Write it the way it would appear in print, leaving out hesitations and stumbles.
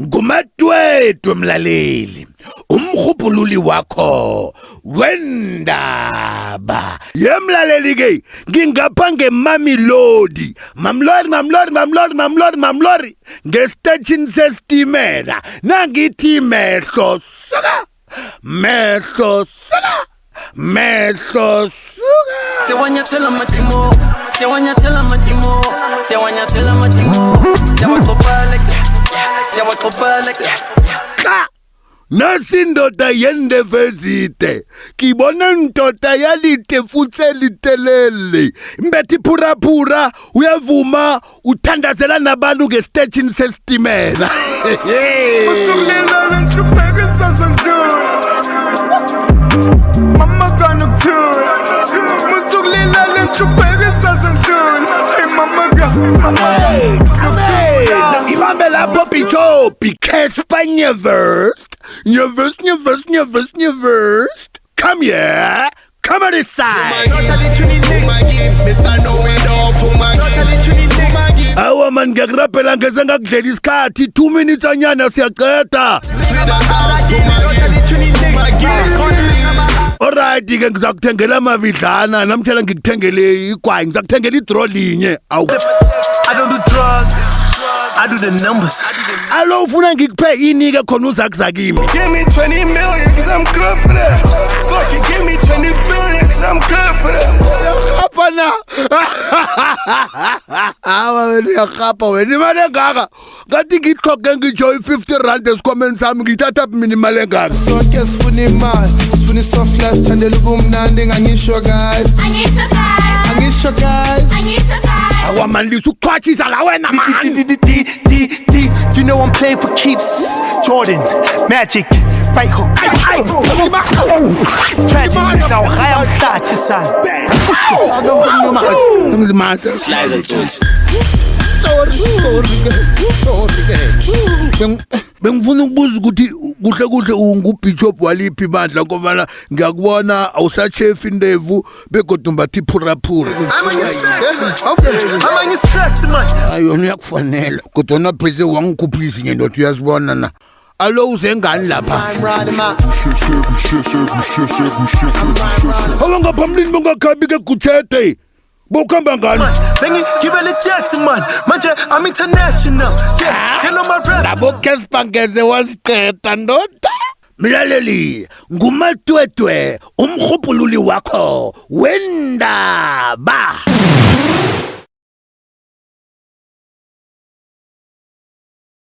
Ngumatwetwe mlaleli, umkhupululi wakho wendaba. Yemlaleli ke ngingapha ngeMamilodi. Mamlori ngestation sestimela. Nangithi mehlo suka. Sewanyatela matimo, sewanyatela matimo, sewanyatela matimo, sewakopalek, sewakopalek. Nasi ndoda yende vezite, kibona ndoda yalite futse litelele. Mbethi pura, uyavuma, uthandazela nabantu ngestation sestimela. Musulela lenchupeke sazanjura Mama kanuktura Musulela lenchupeke sazanjura Hey mama Amen. Ibambe lapho bichopi, Kespa Nyverst. Come here. Come on this side. Awa man ngiyakurapela ngeze ngakudlela isikhathi 2 minutes anyana siyaqeda. Alright ke ngizakuthengela amabidlana namtshela ngikuthengele igwayi ngizakuthengela idraw linye. Awu. I don't do drugs, I do the numbers. Alo ufuna ngikuphe ini ke khona uzakuzakimi. Give me 20 million cause I'm good for that. Fuck it, give me 20 billion cause I'm good for that. Apana. Awa wena yakhapha wena imali engaka. Ngathi ngithoke ngisho i50 rand esikhomeni sami ngithatha mina imali engaka. Sonke sifuna imali, sifuna soft life thandela ubumnandi ngangisho guys. Angisho guys. Awamandisa ukuchwachisa la wena man. You know I'm playing for keeps. Jordan, Magic, right hook. Tragedy, now I am such a son. Slice and tooth. Bengifuna ukubuza ukuthi kuhle ungubishop waliphi ibandla ngoba ngiyakubona awusachef indevu begodwa umbathi phura. I'm on your sex, man. Ayo uyakufanela kodwa napheze wangikhuphisa nje ndothi uyasibona na. Alo uzengani lapha? Awangaphambilini bongakhabi ke gutshete. Bokamba ngani? Bengi gibele Jackson man. Manje I'm international. Yeah, you know my rap. Labo Kespa ngeze wasiqeda ndoda. Mlaleli, ngumatwetwe umkhupululi wakho wendaba.